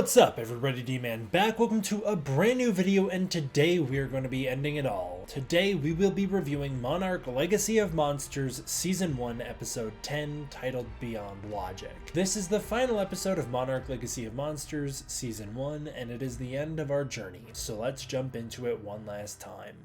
What's up everybody, D-Man back. Welcome to a brand new video, and today we are going to be ending it all. Today we will be reviewing Monarch Legacy of Monsters Season 1 Episode 10 titled Beyond Logic. This is the final episode of Monarch Legacy of Monsters Season 1 and it is the end of our journey. So let's jump into it one last time.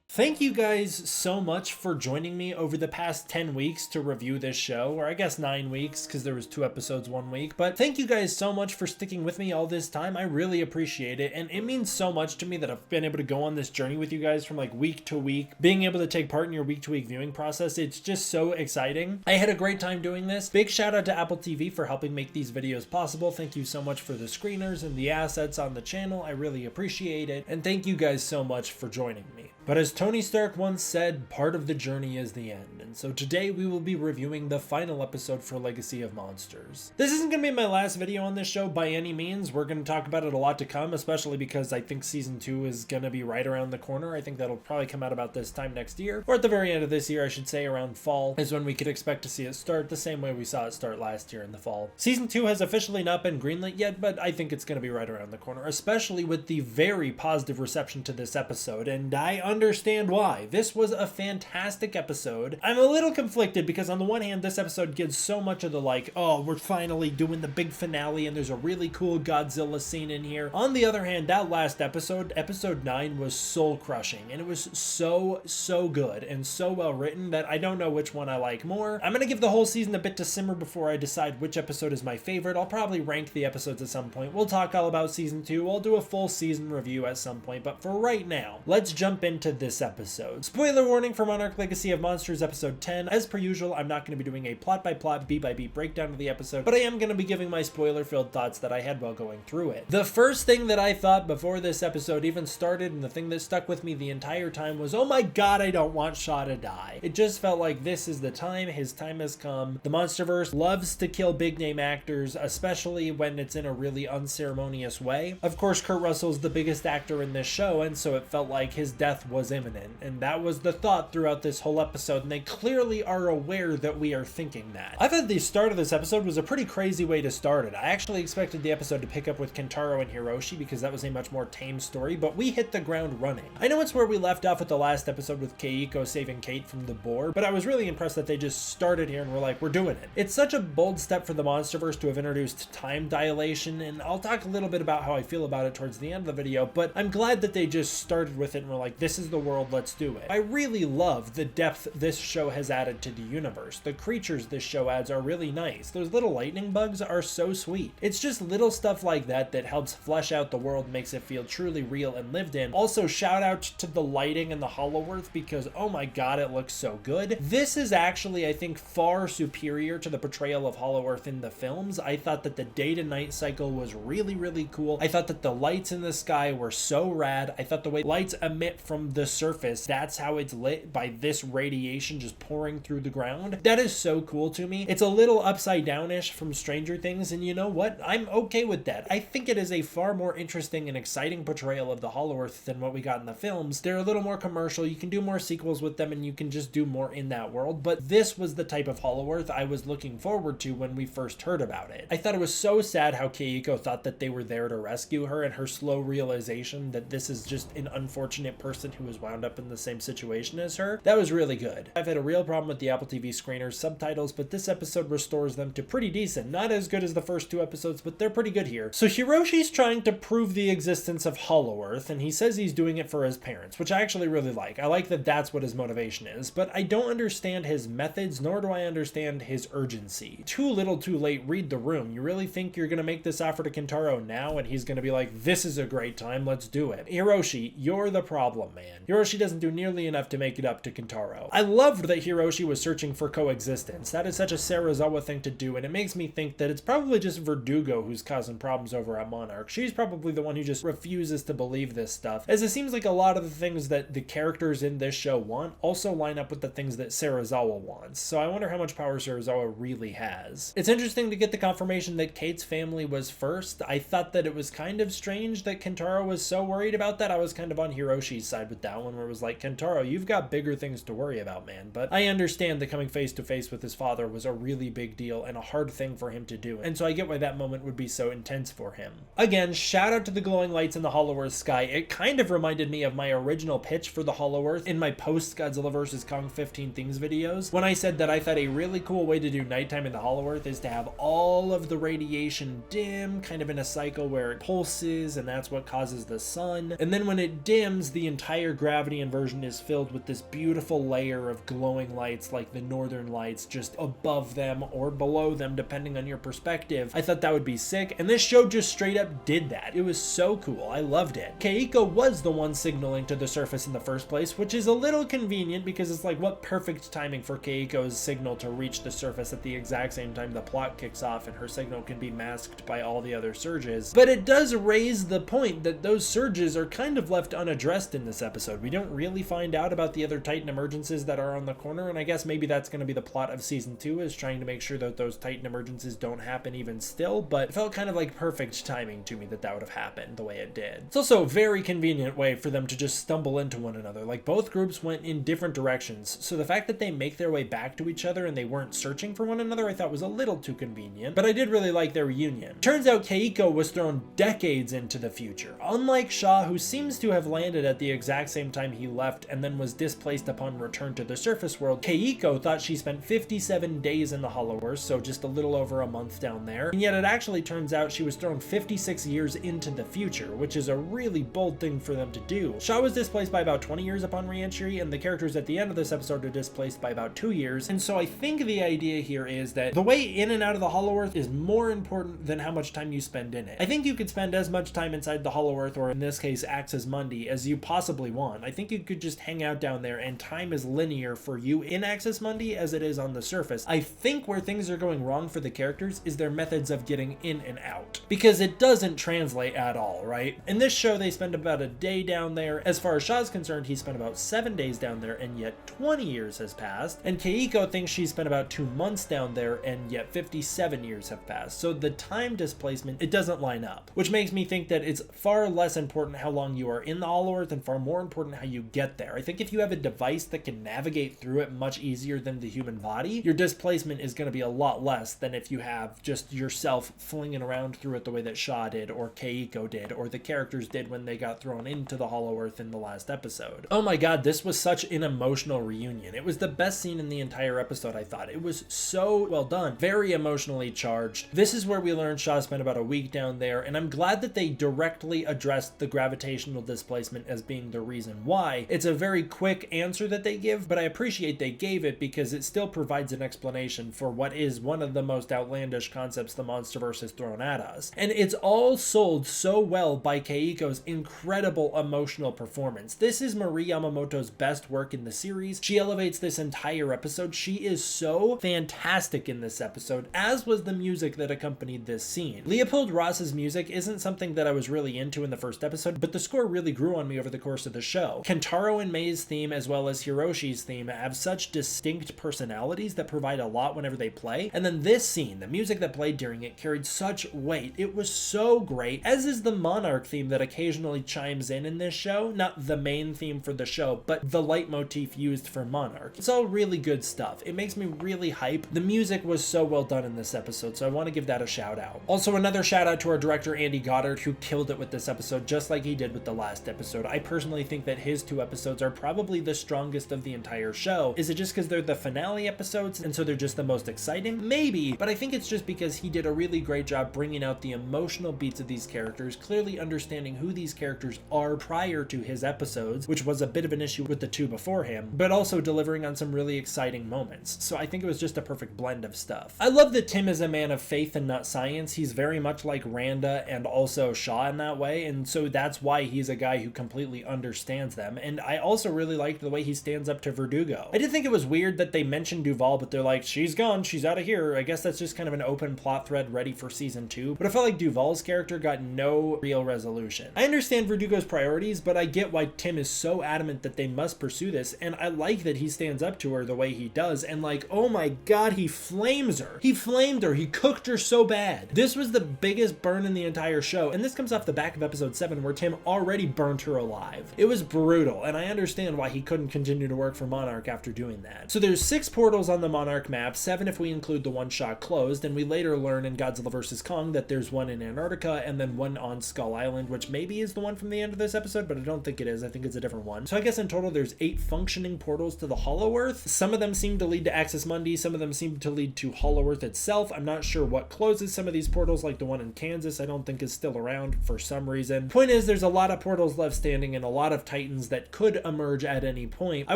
Thank you guys so much for joining me over the past 10 weeks to review this show, or I guess 9 weeks because there was 2 episodes 1 week, but thank you guys so much for sticking with me all this time. I really appreciate it, and it means so much to me that I've been able to go on this journey with you guys from like week to week, being able to take part in your week-to-week viewing process. It's just so exciting. I had a great time doing this. Big shout out to Apple TV for helping make these videos possible. Thank you so much for the screeners and the assets on the channel. I really appreciate it, and thank you guys so much for joining me. But as Tony Stark once said, part of the journey is the end. And so today we will be reviewing the final episode for Legacy of Monsters. This isn't going to be my last video on this show by any means. We're going to talk about it a lot to come, especially because I think Season 2 is going to be right around the corner. I think that'll probably come out about this time next year, or at the very end of this year, I should say, around fall, is when we could expect to see it start, the same way we saw it start last year in the fall. Season 2 has officially not been greenlit yet, but I think it's going to be right around the corner, especially with the very positive reception to this episode, and I understand why. This was a fantastic episode. I'm a little conflicted because on the one hand, this episode gives so much of the like, oh, we're finally doing the big finale and there's a really cool Godzilla scene in here. On the other hand, that last episode, episode 9, was soul crushing, and it was so good and so well written that I don't know which one I like more. I'm gonna give the whole season a bit to simmer before I decide which episode is my favorite. I'll probably rank the episodes at some point. We'll talk all about Season 2. I'll do a full season review at some point, but for right now, let's jump into this episode. Spoiler warning for Monarch Legacy of Monsters episode 10. As per usual, I'm not going to be doing a plot by plot, beat by beat breakdown of the episode, but I am going to be giving my spoiler filled thoughts that I had while going through it. The first thing that I thought before this episode even started, and the thing that stuck with me the entire time, was, oh my god, I don't want Shaw to die. It just felt like this is the time, his time has come. The MonsterVerse loves to kill big name actors, especially when it's in a really unceremonious way. Of course, Kurt Russell's the biggest actor in this show, and so it felt like his death was imminent, and that was the thought throughout this whole episode, and they clearly are aware that we are thinking that. I thought the start of this episode was a pretty crazy way to start it. I actually expected the episode to pick up with Kentaro and Hiroshi because that was a much more tame story, but we hit the ground running. I know it's where we left off with the last episode with Keiko saving Kate from the boar, but I was really impressed that they just started here and were like, we're doing it. It's such a bold step for the MonsterVerse to have introduced time dilation, and I'll talk a little bit about how I feel about it towards the end of the video, but I'm glad that they just started with it and were like, this is the world, let's do it. I really love the depth this show has added to the universe. The creatures this show adds are really nice. Those little lightning bugs are so sweet. It's just little stuff like that that helps flesh out the world, makes it feel truly real and lived in. Also, shout out to the lighting and the Hollow Earth because, oh my god, it looks so good. This is actually, I think, far superior to the portrayal of Hollow Earth in the films. I thought that the day to night cycle was really cool. I thought that the lights in the sky were so rad. I thought the way lights emit from the surface, that's how it's lit, by this radiation just pouring through the ground. That is so cool to me. It's a little upside down-ish from Stranger Things, and you know what? I'm okay with that. I think it is a far more interesting and exciting portrayal of the Hollow Earth than what we got in the films. They're a little more commercial. You can do more sequels with them, and you can just do more in that world, but this was the type of Hollow Earth I was looking forward to when we first heard about it. I thought it was so sad how Keiko thought that they were there to rescue her, and her slow realization that this is just an unfortunate person who was wound up in the same situation as her. That was really good. I've had a real problem with the Apple TV screeners subtitles, but this episode restores them to pretty decent. Not as good as the first 2 episodes, but they're pretty good here. So Hiroshi's trying to prove the existence of Hollow Earth, and he says he's doing it for his parents, which I actually really like. I like that that's what his motivation is, but I don't understand his methods, nor do I understand his urgency. Too little too late, read the room. You really think you're gonna make this offer to Kentaro now, and he's gonna be like, this is a great time, let's do it. Hiroshi, you're the problem, man. man. Hiroshi doesn't do nearly enough to make it up to Kentaro. I loved that Hiroshi was searching for coexistence. That is such a Serizawa thing to do, and it makes me think that it's probably just Verdugo who's causing problems over at Monarch. She's probably the one who just refuses to believe this stuff, as it seems like a lot of the things that the characters in this show want also line up with the things that Serizawa wants. So I wonder how much power Serizawa really has. It's interesting to get the confirmation that Kate's family was first. I thought that it was kind of strange that Kentaro was so worried about that. I was kind of on Hiroshi's side with that one, where it was like, Kentaro, you've got bigger things to worry about, man. But I understand that coming face to face with his father was a really big deal and a hard thing for him to do, and so I get why that moment would be so intense for him. Again, shout out to the glowing lights in the Hollow Earth sky. It kind of reminded me of my original pitch for the Hollow Earth in my post Godzilla vs. Kong 15 Things videos, when I said that I thought a really cool way to do nighttime in the Hollow Earth is to have all of the radiation dim, kind of in a cycle where it pulses, and that's what causes the sun. And then when it dims, the entire gravity inversion is filled with this beautiful layer of glowing lights, like the northern lights, just above them or below them, depending on your perspective. I thought that would be sick, and this show just straight up did that. It was so cool. I loved it. Keiko was the one signaling to the surface in the first place, which is a little convenient because it's like, what perfect timing for Keiko's signal to reach the surface at the exact same time the plot kicks off and her signal can be masked by all the other surges. But it does raise the point that those surges are kind of left unaddressed in this episode. We don't really find out about the other Titan emergences that are on the corner, and I guess maybe that's going to be the plot of season 2, is trying to make sure that those Titan emergencies don't happen even still, but it felt kind of like perfect timing to me that that would have happened the way it did. It's also a very convenient way for them to just stumble into one another. Like, both groups went in different directions, so the fact that they make their way back to each other and they weren't searching for one another I thought was a little too convenient, but I did really like their reunion. Turns out Keiko was thrown decades into the future. Unlike Shaw, who seems to have landed at the exact same time he left and then was displaced upon return to the surface world, Keiko thought she spent 57 days in the Hollow Earth, so just a little over a month down there, and yet it actually turns out she was thrown 56 years into the future, which is a really bold thing for them to do. Shaw was displaced by about 20 years upon re-entry, and the characters at the end of this episode are displaced by about 2 years, and so I think the idea here is that the way in and out of the Hollow Earth is more important than how much time you spend in it. I think you could spend as much time inside the Hollow Earth, or in this case Axis Mundi, as you possibly want. I think you could just hang out down there and time is linear for you in Axis Mundi as it is on the surface. I think where things are going wrong for the characters is their methods of getting in and out, because it doesn't translate at all, right? In this show they spend about a day down there. As far as Shaw's concerned, he spent about 7 days down there, and yet 20 years has passed, and Keiko thinks she spent about 2 months down there, and yet 57 years have passed. So the time displacement, it doesn't line up, which makes me think that it's far less important how long you are in the Hollow Earth and far more important how you get there. I think if you have a device that can navigate through it much easier than the human body, your displacement is going to be a lot less than if you have just yourself flinging around through it the way that Shaw did, or Keiko did, or the characters did when they got thrown into the Hollow Earth in the last episode. Oh my god, this was such an emotional reunion. It was the best scene in the entire episode, I thought. It was so well done. Very emotionally charged. This is where we learned Shaw spent about a week down there, and I'm glad that they directly addressed the gravitational displacement as being the reason why. It's a very quick answer that they give, but I appreciate they gave it because it still provides an explanation for what is one of the most outlandish concepts the MonsterVerse has thrown at us. And it's all sold so well by Keiko's incredible emotional performance. This is Marie Yamamoto's best work in the series. She elevates this entire episode. She is so fantastic in this episode, as was the music that accompanied this scene. Leopold Ross's music isn't something that I was really into in the first episode, but the score really grew on me over the course of the show. Kentaro and Mei's theme, as well as Hiroshi's theme, have such distinct personalities that provide a lot whenever they play, and then this scene, the music that played during it, carried such weight. It was so great, as is the Monarch theme that occasionally chimes in this show. Not the main theme for the show, but the leitmotif used for Monarch. It's all really good stuff. It makes me really hype. The music was so well done in this episode, so I want to give that a shout out. Also, another shout out to our director Andy Goddard, who killed it with this episode just like he did with the last episode. I personally think that his 2 episodes are probably the strongest of the entire show. Is it just because they're the finale episodes and so they're just the most exciting? Maybe, but I think it's just because he did a really great job bringing out the emotional beats of these characters, clearly understanding who these characters are prior to his episodes, which was a bit of an issue with the 2 before him, but also delivering on some really exciting moments. So I think it was just a perfect blend of stuff. I love that Tim is a man of faith and not science. He's very much like Randa and also Shaw in that way, and so that's why he's a guy who completely understands understands them, and I also really liked the way he stands up to Verdugo. I did think it was weird that they mentioned Duval, but they're like, she's gone, she's out of here. I guess that's just kind of an open plot thread ready for season 2, but I felt like Duval's character got no real resolution. I understand Verdugo's priorities, but I get why Tim is so adamant that they must pursue this, and I like that he stands up to her the way he does, and like, oh my god, he flames her. He flamed her. He cooked her so bad. This was the biggest burn in the entire show, and this comes off the back of episode 7 where Tim already burnt her alive. It was brutal, and I understand why he couldn't continue to work for Monarch after doing that. So there's 6 portals on the Monarch map, 7 if we include the one shot closed, and we later learn in Godzilla vs. Kong that there's one in Antarctica and then one on Skull Island, which maybe is the one from the end of this episode, but I don't think it is. I think it's a different one. So I guess in total there's 8 functioning portals to the Hollow Earth. Some of them seem to lead to Axis Mundi, some of them seem to lead to Hollow Earth itself. I'm not sure what closes some of these portals, like the one in Kansas I don't think is still around for some reason. Point is, there's a lot of portals left standing and a lot of Titans that could emerge at any point. I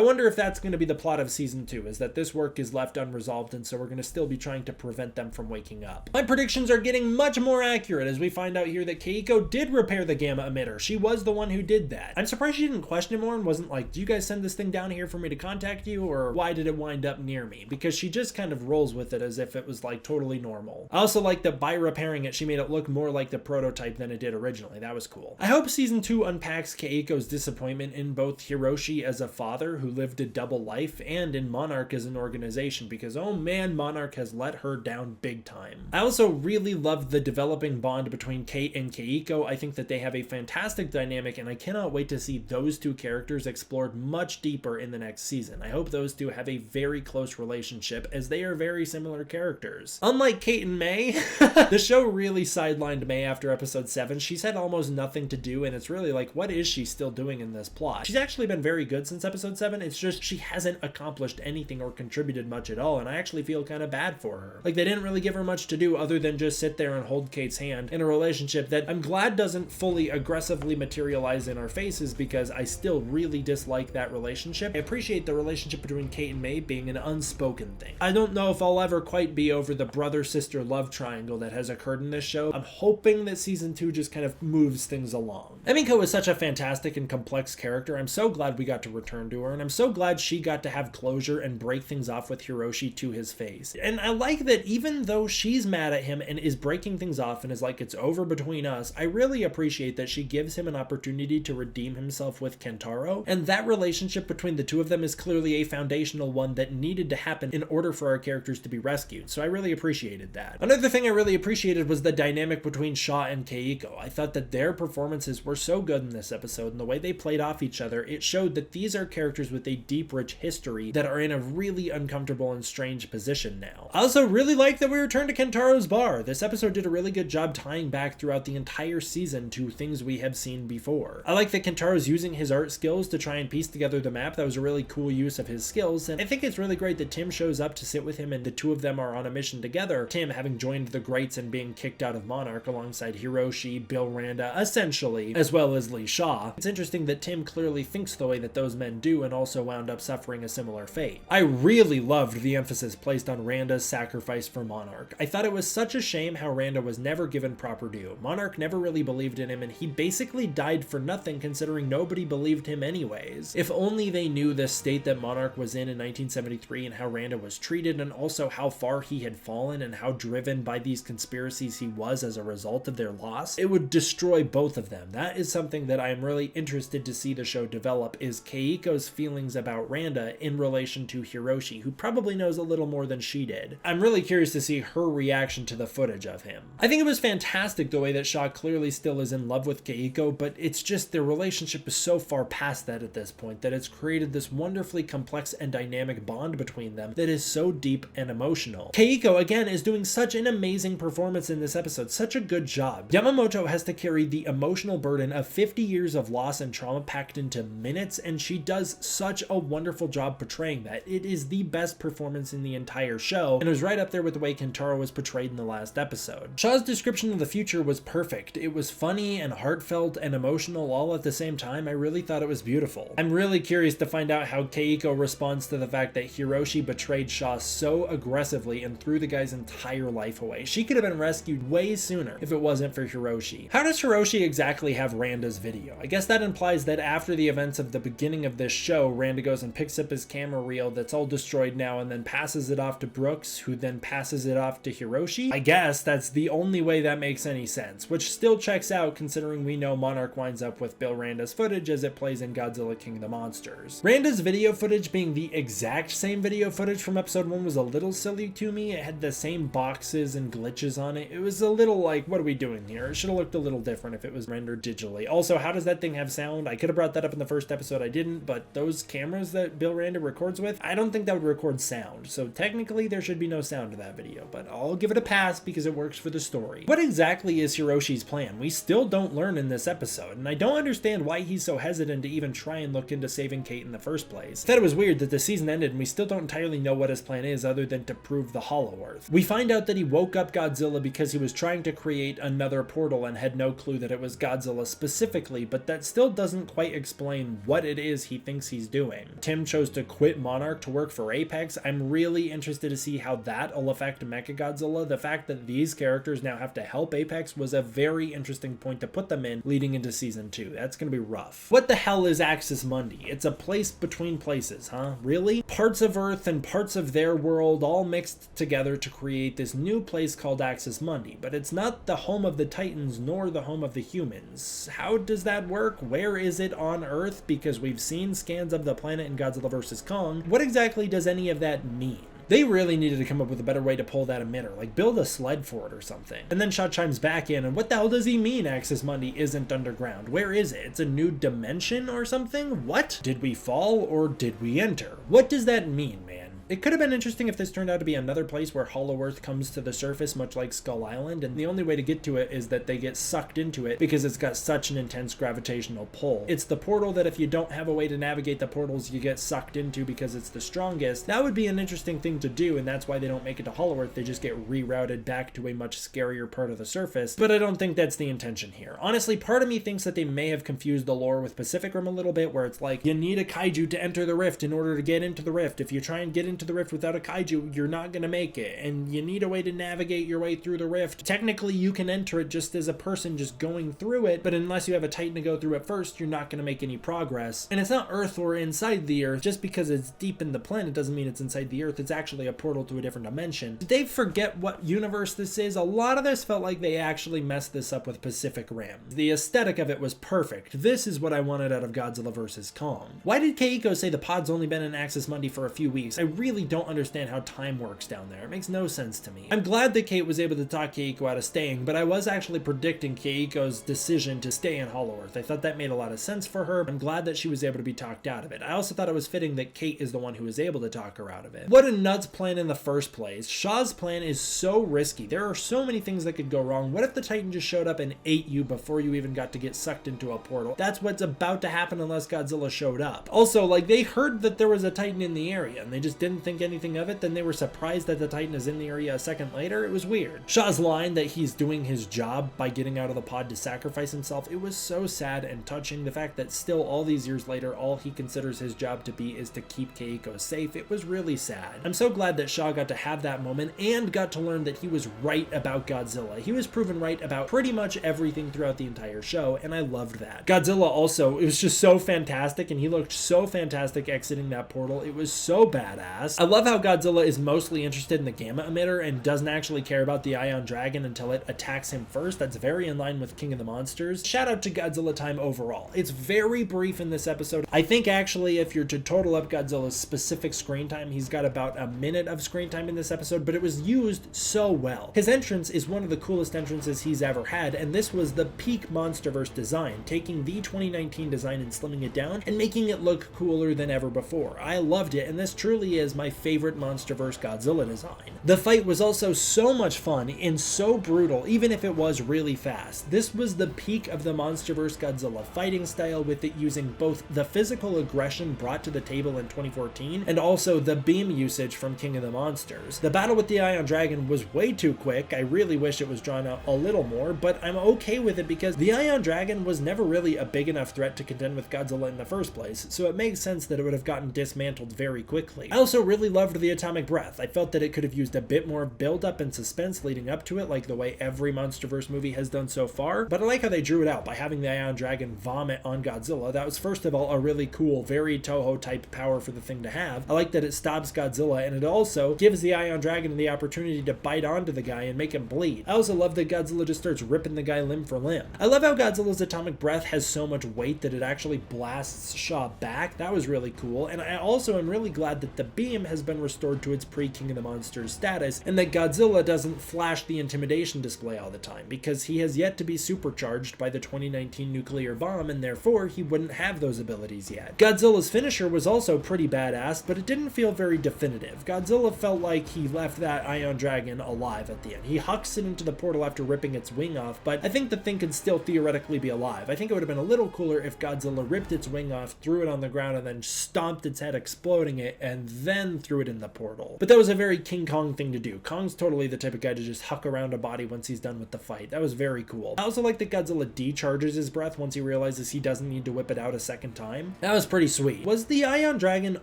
wonder if that's going to be the plot of season 2, is that this work is left unresolved, and so we're going to still be trying to prevent them from waking up. My predictions are getting much more accurate as we find out here that Keiko did repair the gamma emitter. She was the one who did that. I'm surprised she didn't question it more and wasn't like, do you guys send this thing down here for me to contact you, or why did it wind up near me? Because she just kind of rolls with it as if it was like totally normal. I also like that by repairing it, she made it look more like the prototype than it did originally. That was cool. I hope season 2 unpacks Keiko's disappointment in both Hiroshi as a father who lived a double life and in Monarch as an organization, because oh man, Monarch has let her down big time. I also really loved the developing bond between Cate and Keiko. I think that they have a fantastic dynamic, and I cannot wait to see those two characters explored much deeper in the next season. I hope those two have a very close relationship, as they are very similar characters. Unlike Cate and May, the show really sidelined May after episode 7. She's had almost nothing to do, and it's really like, what is she still doing in this plot? She's actually been very good since episode 7. It's just she hasn't accomplished anything or contributed much at all, and I actually feel kind of bad for her. Like, they didn't really give her much to do other than just sit there and hold Kate's hand in a relationship that I'm glad doesn't fully aggressively materialize in our faces, because I still really dislike that relationship. I appreciate the relationship between Cate and May being an unspoken thing. I don't know if I'll ever quite be over the brother-sister love triangle that has occurred in this show. I'm hoping that season 2 just kind of moves things along. Emiko is such a fantastic and complex character. I'm so glad we got to return to her, and I'm so glad she got to have closure and break things off with Hiroshi to his face. And I like that even though she's mad at him and is breaking things off and is like, it's over between us, I really appreciate that she gives him an opportunity to redeem himself with Kentaro, and that relationship between the two of them is clearly a foundational one that needed to happen in order for our characters to be rescued, so I really appreciated that. Another thing I really appreciated was the dynamic between Shaw and Keiko. I thought that their performances were so good in this episode, and the way they played off each other, it showed that these are characters with a deep, rich history that are in a really uncomfortable and strange position now. I also really like that we returned to Kentaro's bar. This episode did a really good job tying back throughout the entire season to things we have seen before. I like that Kentaro's using his art skills to try and piece together the map. That was a really cool use of his skills, and I think it's really great that Tim shows up to sit with him and the two of them are on a mission together, Tim having joined the Greats and being kicked out of Monarch alongside Hiroshi, Bill Randa, essentially, as well as Lee Shaw. It's interesting that Tim clearly thinks the way that those men do and also wound up suffering a similar fate. I really loved the emphasis placed on Randa's sacrifice for Monarch. I thought it was such a shame how Randa was never given proper due. Monarch never really believed in him, and he basically died for nothing considering nobody believed him anyways. If only they knew the state that Monarch was in 1973 and how Randa was treated, and also how far he had fallen and how driven by these conspiracies he was as a result of their loss, it would destroy both of them. That is something that I am really interested to see the show develop, is Keiko's feelings about Randa in relation to Hiroshi, who probably knows a little more than she did. I'm really curious to see her reaction to the footage of him. I think it was fantastic the way that Shaw clearly still is in love with Keiko, but it's just their relationship is so far past that at this point that it's created this wonderfully complex and dynamic bond between them that is so deep and emotional. Keiko, again, is doing such an amazing performance in this episode, such a good job. Yamamoto has to carry the emotional burden of 50 years of loss and trauma packed into minutes, and she does such a wonderful job portraying that. It is the best performance in the entire show, and it was right up there with the way Kentaro was portrayed in the last episode. Shaw's description of the future was perfect. It was funny and heartfelt and emotional all at the same time. I really thought it was beautiful. I'm really curious to find out how Keiko responds to the fact that Hiroshi betrayed Shaw so aggressively and threw the guy's entire life away. She could have been rescued way sooner if it wasn't for Hiroshi. How does Hiroshi exactly have Randa's video? I guess that implies realize that after the events of the beginning of this show, Randa goes and picks up his camera reel that's all destroyed now and then passes it off to Brooks, who then passes it off to Hiroshi. I guess that's the only way that makes any sense, which still checks out considering we know Monarch winds up with Bill Randa's footage as it plays in Godzilla King of the Monsters. Randa's video footage being the exact same video footage from episode 1 was a little silly to me. It had the same boxes and glitches on it. It was a little like, what are we doing here? It should have looked a little different if it was rendered digitally. Also, how does that thing have sound? I could have brought that up in the first episode, I didn't, but those cameras that Bill Randa records with, I don't think that would record sound. So technically there should be no sound to that video, but I'll give it a pass because it works for the story. What exactly is Hiroshi's plan? We still don't learn in this episode, and I don't understand why he's so hesitant to even try and look into saving Cate in the first place. I thought it was weird that the season ended and we still don't entirely know what his plan is other than to prove the Hollow Earth. We find out that he woke up Godzilla because he was trying to create another portal and had no clue that it was Godzilla specifically, but that still doesn't quite explain what it is he thinks he's doing. Tim chose to quit Monarch to work for Apex. I'm really interested to see how that'll affect Mechagodzilla. The fact that these characters now have to help Apex was a very interesting point to put them in leading into season 2. That's gonna be rough. What the hell is Axis Mundi? It's a place between places, huh? Really? Parts of Earth and parts of their world all mixed together to create this new place called Axis Mundi, but it's not the home of the Titans nor the home of the humans. How does that work? Where is it on Earth? Because we've seen scans of the planet in Godzilla vs. Kong. What exactly does any of that mean? They really needed to come up with a better way to pull that emitter, like build a sled for it or something. And then Shaw chimes back in, and what the hell does he mean Axis Mundi isn't underground? Where is it? It's a new dimension or something? What? Did we fall or did we enter? What does that mean, man? It could have been interesting if this turned out to be another place where Hollow Earth comes to the surface, much like Skull Island, and the only way to get to it is that they get sucked into it because it's got such an intense gravitational pull. It's the portal that if you don't have a way to navigate the portals, you get sucked into because it's the strongest. That would be an interesting thing to do, and that's why they don't make it to Hollow Earth. They just get rerouted back to a much scarier part of the surface, but I don't think that's the intention here. Honestly, part of me thinks that they may have confused the lore with Pacific Rim a little bit, where it's like, you need a kaiju to enter the rift in order to get into the rift. If you try and get into the rift without a kaiju, you're not gonna make it, and you need a way to navigate your way through the rift. Technically, you can enter it just as a person just going through it, but unless you have a Titan to go through it first, you're not gonna make any progress. And it's not Earth or inside the Earth. Just because it's deep in the planet doesn't mean it's inside the Earth. It's actually a portal to a different dimension. Did they forget what universe this is? A lot of this felt like they actually messed this up with Pacific Rim. The aesthetic of it was perfect. This is what I wanted out of Godzilla vs. Kong. Why did Keiko say the pod's only been in Axis Mundi for a few weeks? I really don't understand how time works down there. It makes no sense to me. I'm glad that Cate was able to talk Keiko out of staying, but I was actually predicting Keiko's decision to stay in Hollow Earth. I thought that made a lot of sense for her. I'm glad that she was able to be talked out of it. I also thought it was fitting that Cate is the one who was able to talk her out of it. What a nuts plan in the first place. Shaw's plan is so risky. There are so many things that could go wrong. What if the Titan just showed up and ate you before you even got to get sucked into a portal? That's what's about to happen unless Godzilla showed up. Also, like, they heard that there was a Titan in the area and they just didn't think anything of it, then they were surprised that the Titan is in the area a second later. It was weird. Shaw's line that he's doing his job by getting out of the pod to sacrifice himself, it was so sad and touching. The fact that still all these years later, all he considers his job to be is to keep Keiko safe, it was really sad. I'm so glad that Shaw got to have that moment and got to learn that he was right about Godzilla. He was proven right about pretty much everything throughout the entire show, and I loved that. Godzilla also, it was just so fantastic, and he looked so fantastic exiting that portal. It was so badass. I love how Godzilla is mostly interested in the gamma emitter and doesn't actually care about the Ion Dragon until it attacks him first. That's very in line with King of the Monsters. Shout out to Godzilla time overall. It's very brief in this episode. I think actually if you're to total up Godzilla's specific screen time, he's got about a minute of screen time in this episode, but it was used so well. His entrance is one of the coolest entrances he's ever had, and this was the peak MonsterVerse design, taking the 2019 design and slimming it down and making it look cooler than ever before. I loved it, and this truly is my favorite MonsterVerse Godzilla design. The fight was also so much fun and so brutal, even if it was really fast. This was the peak of the MonsterVerse Godzilla fighting style, with it using both the physical aggression brought to the table in 2014 and also the beam usage from King of the Monsters. The battle with the Ion Dragon was way too quick. I really wish it was drawn out a little more, but I'm okay with it because the Ion Dragon was never really a big enough threat to contend with Godzilla in the first place, so it makes sense that it would have gotten dismantled very quickly. I also also really loved the atomic breath. I felt that it could have used a bit more build up and suspense leading up to it, like the way every MonsterVerse movie has done so far, but I like how they drew it out by having the Ion Dragon vomit on Godzilla. That was first of all a really cool, very Toho type power for the thing to have. I like that it stops Godzilla, and it also gives the Ion Dragon the opportunity to bite onto the guy and make him bleed. I also love that Godzilla just starts ripping the guy limb for limb. I love how Godzilla's atomic breath has so much weight that it actually blasts Shaw back. That was really cool, and I also am really glad that the beam has been restored to its pre-King of the Monsters status, and that Godzilla doesn't flash the intimidation display all the time, because he has yet to be supercharged by the 2019 nuclear bomb, and therefore he wouldn't have those abilities yet. Godzilla's finisher was also pretty badass, but it didn't feel very definitive. Godzilla felt like he left that Ion Dragon alive at the end. He hucks it into the portal after ripping its wing off, but I think the thing could still theoretically be alive. I think it would have been a little cooler if Godzilla ripped its wing off, threw it on the ground, and then stomped its head, exploding it, and then threw it in the portal. But that was a very King Kong thing to do. Kong's totally the type of guy to just huck around a body once he's done with the fight. That was very cool. I also like that Godzilla decharges his breath once he realizes he doesn't need to whip it out a second time. That was pretty sweet. Was the Ion Dragon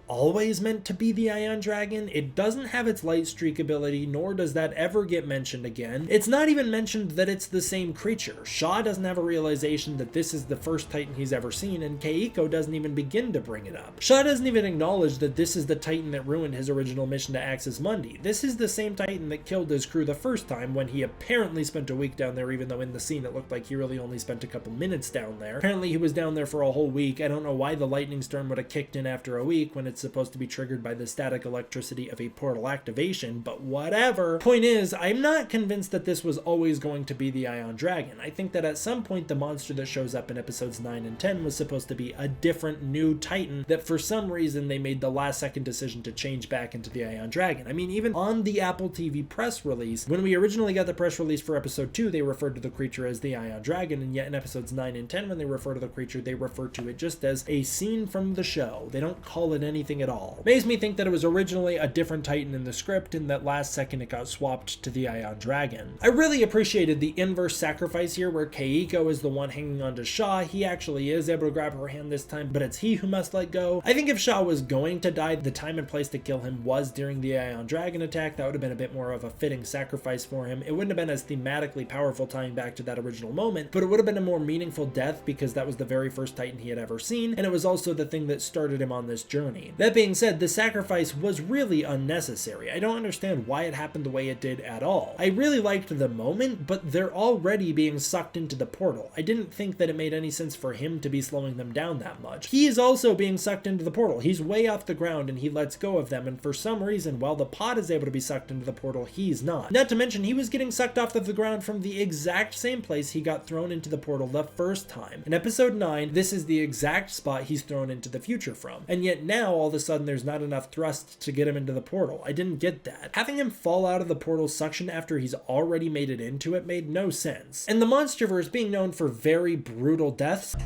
always meant to be the Ion Dragon? It doesn't have its light streak ability, nor does that ever get mentioned again. It's not even mentioned that it's the same creature. Shaw doesn't have a realization that this is the first Titan he's ever seen, and Keiko doesn't even begin to bring it up. Shaw doesn't even acknowledge that this is the Titan that ruined his original mission to Axis Mundi. This is the same Titan that killed his crew the first time when he apparently spent a week down there, even though in the scene it looked like he really only spent a couple minutes down there. Apparently he was down there for a whole week. I don't know why the lightning storm would have kicked in after a week when it's supposed to be triggered by the static electricity of a portal activation, but whatever. Point is, I'm not convinced that this was always going to be the Ion Dragon. I think that at some point the monster that shows up in episodes 9 and 10 was supposed to be a different new Titan that for some reason they made the last second decision to change back into the Ion Dragon. I mean, even on the Apple TV press release, when we originally got the press release for episode 2, they referred to the creature as the Ion Dragon, and yet in episodes 9 and 10, when they refer to the creature, they refer to it just as a scene from the show. They don't call it anything at all. Makes me think that it was originally a different Titan in the script, and that last second it got swapped to the Ion Dragon. I really appreciated the inverse sacrifice here, where Keiko is the one hanging on to Shaw. He actually is able to grab her hand this time, but it's he who must let go. I think if Shaw was going to die, the time and place to kill him was during the Ion Dragon attack. That would have been a bit more of a fitting sacrifice for him. It wouldn't have been as thematically powerful tying back to that original moment, but it would have been a more meaningful death because that was the very first Titan he had ever seen, and it was also the thing that started him on this journey. That being said, the sacrifice was really unnecessary. I don't understand why it happened the way it did at all. I really liked the moment, but they're already being sucked into the portal. I didn't think that it made any sense for him to be slowing them down that much. He is also being sucked into the portal. He's way off the ground and he lets go of them, and for some reason, while the pod is able to be sucked into the portal, he's not. Not to mention, he was getting sucked off of the ground from the exact same place he got thrown into the portal the first time. In episode 9, this is the exact spot he's thrown into the future from, and yet now all of a sudden there's not enough thrust to get him into the portal. I didn't get that. Having him fall out of the portal suction after he's already made it into it made no sense. And the MonsterVerse being known for very brutal deaths,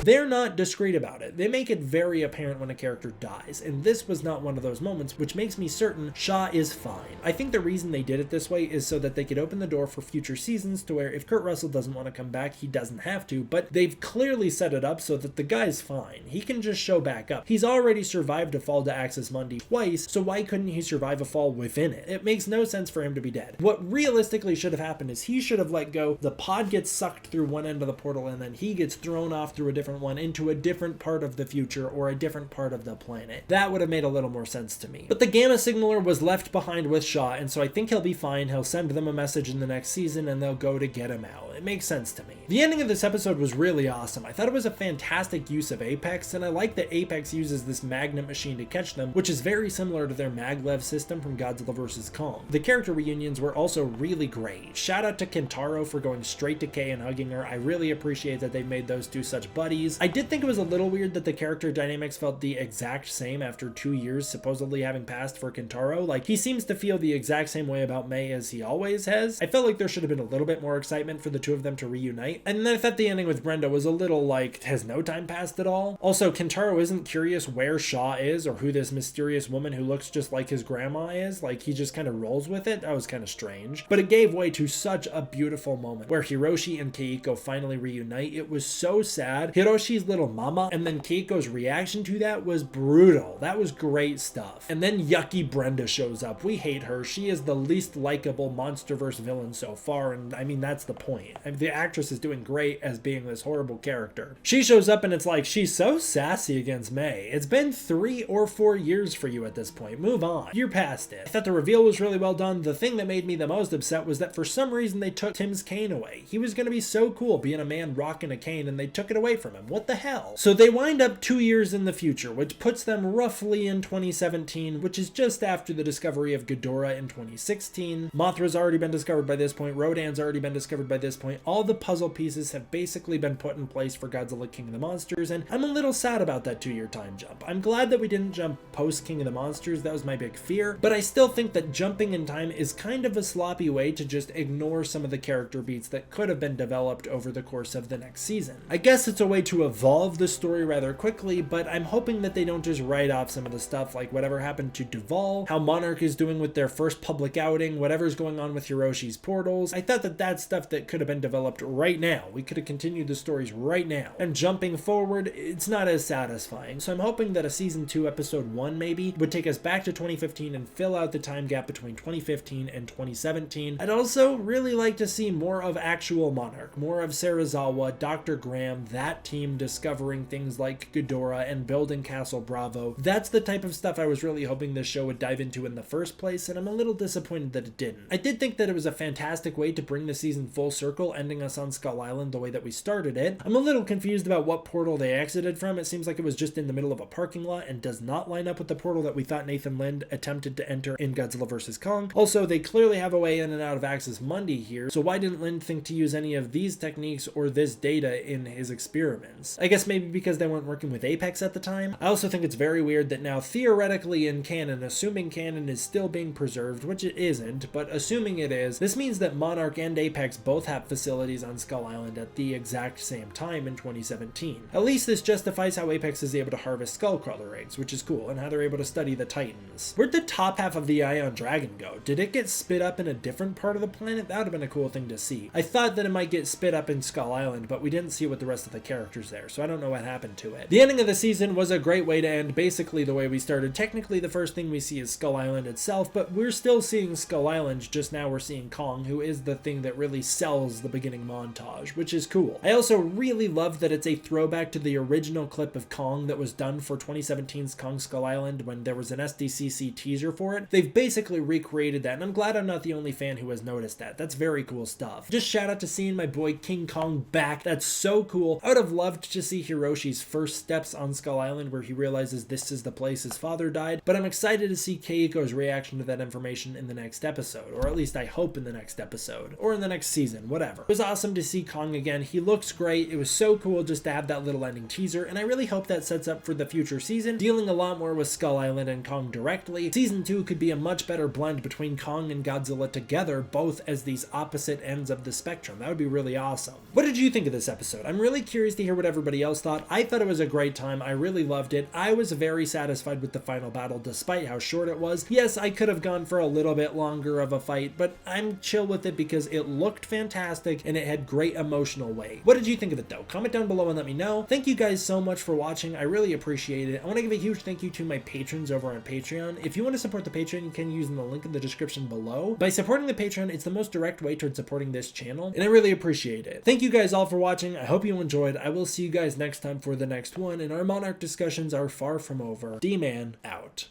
they're not discreet about it. They make it very apparent when a character dies, and this was not one of those moments, which makes me certain Shaw is fine. I think the reason they did it this way is so that they could open the door for future seasons to where if Kurt Russell doesn't want to come back, he doesn't have to, but they've clearly set it up so that the guy's fine. He can just show back up. He's already survived a fall to Axis Mundi twice, so why couldn't he survive a fall within it? It makes no sense for him to be dead. What realistically should have happened is he should have let go, the pod gets sucked through one end of the portal, and then he gets thrown off through a different one into a different part of the future or a different part of the planet. That would have made a little more sense to me. But the Gamma Signaler was left behind with Shaw, and so I think he'll be fine. He'll send them a message in the next season and they'll go to get him out. It makes sense to me. The ending of this episode was really awesome. I thought it was a fantastic use of Apex, and I like that Apex uses this magnet machine to catch them, which is very similar to their maglev system from Godzilla vs. Kong. The character reunions were also really great. Shout out to Kentaro for going straight to Kay and hugging her. I really appreciate that they made those two such buddies. bodies. I did think it was a little weird that the character dynamics felt the exact same after 2 years supposedly having passed for Kentaro. Like, he seems to feel the exact same way about Mei as he always has. I felt like there should have been a little bit more excitement for the two of them to reunite. And then I thought the ending with Randa was a little like, has no time passed at all? Also, Kentaro isn't curious where Shaw is or who this mysterious woman who looks just like his grandma is. Like, he just kind of rolls with it. That was kind of strange. But it gave way to such a beautiful moment where Hiroshi and Keiko finally reunite. It was so sad. Hiroshi's little mama and then Keiko's reaction to that was brutal. That was great stuff. And then yucky Brenda shows up. We hate her. She is the least likable MonsterVerse villain so far, and I mean, that's the point. I mean, the actress is doing great as being this horrible character. She shows up and it's like, she's so sassy against Mei. It's been 3 or 4 years for you at this point. Move on. You're past it. I thought the reveal was really well done. The thing that made me the most upset was that for some reason they took Tim's cane away. He was going to be so cool being a man rocking a cane and they took it away from him. What the hell? So they wind up 2 years in the future, which puts them roughly in 2017, which is just after the discovery of Ghidorah in 2016. Mothra's already been discovered by this point. Rodan's already been discovered by this point. All the puzzle pieces have basically been put in place for Godzilla King of the Monsters, and I'm a little sad about that 2-year time jump. I'm glad that we didn't jump post King of the Monsters. That was my big fear, but I still think that jumping in time is kind of a sloppy way to just ignore some of the character beats that could have been developed over the course of the next season. I guess it's a way to evolve the story rather quickly, but I'm hoping that they don't just write off some of the stuff, like whatever happened to Duval, how Monarch is doing with their first public outing, whatever's going on with Hiroshi's portals. I thought that that's stuff that could have been developed right now. We could have continued the stories right now. And jumping forward, it's not as satisfying. So I'm hoping that a season 2 episode 1 maybe would take us back to 2015 and fill out the time gap between 2015 and 2017. I'd also really like to see more of actual Monarch, more of Serizawa, Dr. Graham, that team discovering things like Ghidorah and building Castle Bravo. That's the type of stuff I was really hoping this show would dive into in the first place, and I'm a little disappointed that it didn't. I did think that it was a fantastic way to bring the season full circle, ending us on Skull Island the way that we started it. I'm a little confused about what portal they exited from. It seems like it was just in the middle of a parking lot and does not line up with the portal that we thought Nathan Lind attempted to enter in Godzilla vs. Kong. Also, they clearly have a way in and out of Axis Mundi here, so why didn't Lind think to use any of these techniques or this data in his experiments? I guess maybe because they weren't working with Apex at the time. I also think it's very weird that now theoretically in canon, assuming canon is still being preserved, which it isn't, but assuming it is, this means that Monarch and Apex both have facilities on Skull Island at the exact same time in 2017. At least this justifies how Apex is able to harvest Skullcrawler eggs, which is cool, and how they're able to study the Titans. Where'd the top half of the Ion Dragon go? Did it get spit up in a different part of the planet? That would have been a cool thing to see. I thought that it might get spit up in Skull Island, but we didn't see with the rest of the characters there, so I don't know what happened to it. The ending of the season was a great way to end basically the way we started. Technically, the first thing we see is Skull Island itself, but we're still seeing Skull Island, just now we're seeing Kong, who is the thing that really sells the beginning montage, which is cool. I also really love that it's a throwback to the original clip of Kong that was done for 2017's Kong Skull Island when there was an SDCC teaser for it. They've basically recreated that, and I'm glad I'm not the only fan who has noticed that. That's very cool stuff. Just shout out to seeing my boy King Kong back. That's so cool. I would have loved to see Hiroshi's first steps on Skull Island where he realizes this is the place his father died, but I'm excited to see Keiko's reaction to that information in the next episode, or at least I hope in the next episode, or in the next season, whatever. It was awesome to see Kong again. He looks great. It was so cool just to have that little ending teaser, and I really hope that sets up for the future season, dealing a lot more with Skull Island and Kong directly. Season 2 could be a much better blend between Kong and Godzilla together, both as these opposite ends of the spectrum. That would be really awesome. What did you think of this episode? I'm really curious to hear what everybody else thought. I thought it was a great time. I really loved it. I was very satisfied with the final battle despite how short it was. Yes, I could have gone for a little bit longer of a fight, but I'm chill with it because it looked fantastic and it had great emotional weight. What did you think of it though? Comment down below and let me know. Thank you guys so much for watching. I really appreciate it. I want to give a huge thank you to my patrons over on Patreon. If you want to support the Patreon, you can use the link in the description below. By supporting the Patreon, it's the most direct way towards supporting this channel, and I really appreciate it. Thank you guys all for watching. I hope you enjoyed. I will see you guys next time for the next one, and our Monarch discussions are far from over. D-Man out.